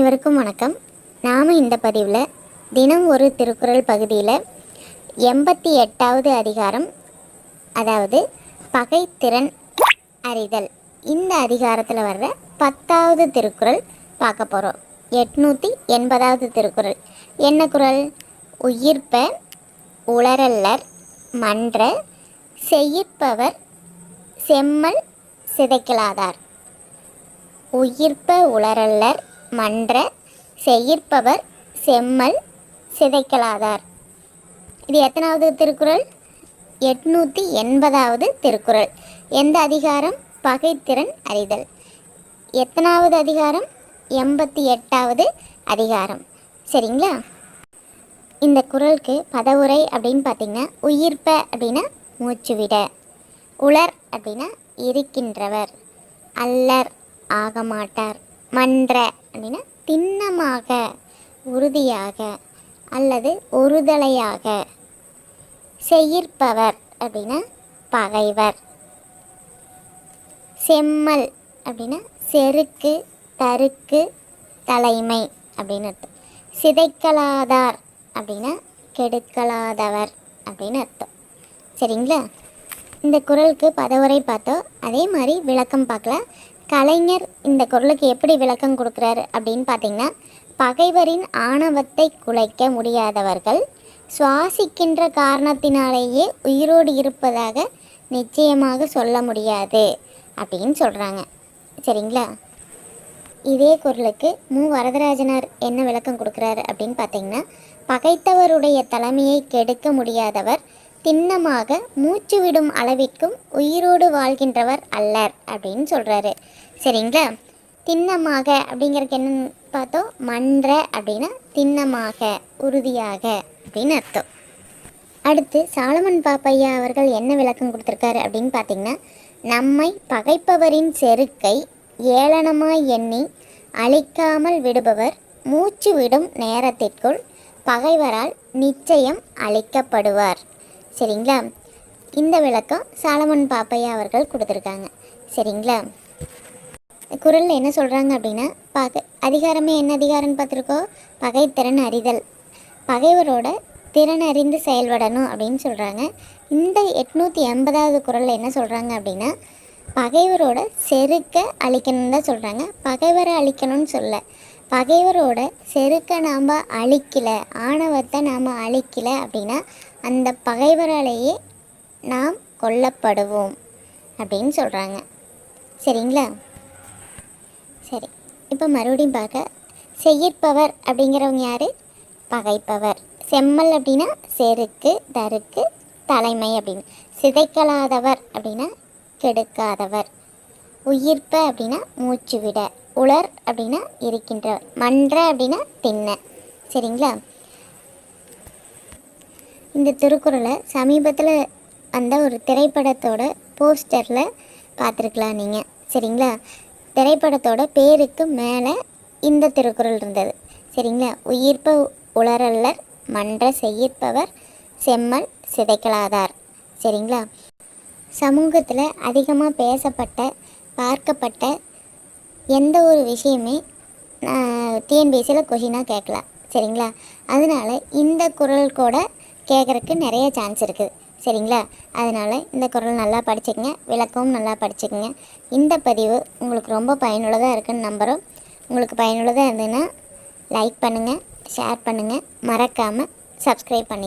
அனைவருக்கும் வணக்கம். நாம் இந்த பதிவில் தினம் ஒரு திருக்குறள் பகுதியில் 88வது அதிகாரம், அதாவது பகைத்திறன் அறிதல், இந்த அதிகாரத்தில் வர்ற 10வது திருக்குறள் பார்க்க போகிறோம். 880வது திருக்குறள். என்ன குறள்? உயிர்ப்ப உளரல்லர் மன்ற செய்யிற்பவர் செம்மல் சிதைக்கலாதார். உயிர்ப்ப உளரல்லர் மன்ற செய்யிற்பவர் செம்மல் சிதைக்கலாதார். இது எத்தனாவது திருக்குறள்? 880வது திருக்குறள். எந்த அதிகாரம்? பகைத்திறன் அறிதல். எத்தனாவது அதிகாரம்? 88வது அதிகாரம். சரிங்களா? இந்த குறளுக்கு பதவுரை அப்படின்னு பார்த்திங்கன்னா, உயிர்ப்ப அப்படின்னா மூச்சு விட, உளர் அப்படின்னா இருக்கின்றவர், அல்லர் ஆகமாட்டார், மன்ற அப்படின்னா திண்ணமாக உறுதியாக அல்லது ஒருதலையாக, செய்யிற்பவர் அப்படின்னா பகைவர், செம்மல் அப்படின்னா செருக்கு தருக்கு தலைமை அப்படின்னு அர்த்தம், சிதைக்கலாதார் அப்படின்னா கெடுக்கலாதவர் அப்படின்னு அர்த்தம். சரிங்களா? இந்த குறளுக்கு பதவுரை பார்த்தோம். அதே மாதிரி விளக்கம் பார்க்கலாம். கலைஞர் இந்த குறளுக்கு எப்படி விளக்கம் கொடுக்குறாரு அப்படின்னு பார்த்திங்கன்னா, பகைவரின் ஆணவத்தை குலைக்க முடியாதவர்கள் சுவாசிக்கின்ற காரணத்தினாலேயே உயிரோடு இருப்பதாக நிச்சயமாக சொல்ல முடியாது அப்படின்னு சொல்கிறாங்க. சரிங்களா? இதே குறளுக்கு வரதராஜனார் என்ன விளக்கம் கொடுக்குறாரு அப்படின்னு பார்த்திங்கன்னா, பகைத்தவருடைய தலைமையை கெடுக்க முடியாதவர் திண்ணமாக மூச்சு விடும் அளவிற்கும் உயிரோடு வாழ்கின்றவர் அல்லர் அப்படின்னு சொல்கிறாரு. சரிங்களா? திண்ணமாக அப்படிங்கிறதுக்கு என்னன்னு பார்த்தோம், மன்ற அப்படின்னா திண்ணமாக உறுதியாக அப்படின்னு அர்த்தம். அடுத்து சாலமன் பாப்பையா அவர்கள் என்ன விளக்கம் கொடுத்துருக்காரு அப்படின்னு பார்த்திங்கன்னா, நம்மை பகைப்பவரின் செருக்கை ஏளனமாய் எண்ணி அழிக்காமல் விடுபவர் மூச்சு விடும் நேரத்திற்குள் பகைவரால் நிச்சயம் அழிக்கப்படுவார். சரிங்களா? இந்த விளக்கம் சாலமன் பாப்பையா அவர்கள் கொடுத்துருக்காங்க. சரிங்களா? குறளில் என்ன சொல்கிறாங்க அப்படின்னா, அதிகாரமே என்ன அதிகாரம்னு பார்த்துருக்கோம், பகைத்திறன் அறிதல். பகைவரோட திறன் அறிந்து செயல்படணும் அப்படின்னு சொல்கிறாங்க. இந்த 880வது குறளில் என்ன சொல்கிறாங்க அப்படின்னா, பகைவரோட செருக்க அழிக்கணும்னு தான் சொல்கிறாங்க. பகைவரை அழிக்கணும்னு சொல்ல, பகைவரோட செருக்க நாம் அழிக்கலை, ஆணவத்தை நாம் அழிக்கலை அப்படின்னா அந்த பகைவராலேயே நாம் கொல்லப்படுவோம் அப்படின்னு சொல்கிறாங்க. சரிங்களா? சரி, இப்போ மறுபடியும் பார்க்க, செய்யிற்பவர் அப்படிங்கிறவங்க யார்? பகைப்பவர். செம்மல் அப்படின்னா செருக்கு தருக்கு தலைமை அப்படின்னு. சிதைக்கலாதவர் அப்படின்னா கெடுக்காதவர். உயிர்ப்ப அப்படின்னா மூச்சு விட. உளர் அப்படின்னா இருக்கின்றவர். மன்ற அப்படின்னா திண்ண. சரிங்களா? இந்த திருக்குறளை சமீபத்தில் அந்த ஒரு திரைப்படத்தோட போஸ்டரில் பார்த்துருக்கலாம் நீங்கள். சரிங்களா? திரைப்படத்தோட பேருக்கு மேலே இந்த திருக்குறள் இருந்தது. சரிங்களா? உயிர்ப்ப உளரல்லர் மன்ற செய்யிற்பவர் செம்மல் சிதைக்கலாதார். சரிங்களா? சமூகத்தில் அதிகமாக பேசப்பட்ட பார்க்கப்பட்ட எந்த ஒரு விஷயமே டிஎன்பிஎஸ்சியில் கொஷினாக கேட்கலாம். சரிங்களா? அதனால் இந்த குறள் கூட கேட்குறக்கு நிறைய சான்ஸ் இருக்குது. சரிங்களா? அதனால் இந்த குறள் நல்லா படிச்சுக்கங்க, விளக்கமும் நல்லா படிச்சுக்கங்க. இந்த பதிவு உங்களுக்கு ரொம்ப பயனுள்ளதாக இருக்குன்னு நம்புகிறோம். உங்களுக்கு பயனுள்ளதாக இருந்ததுன்னா லைக் பண்ணுங்கள், ஷேர் பண்ணுங்கள், மறக்காமல் சப்ஸ்கிரைப் பண்ணி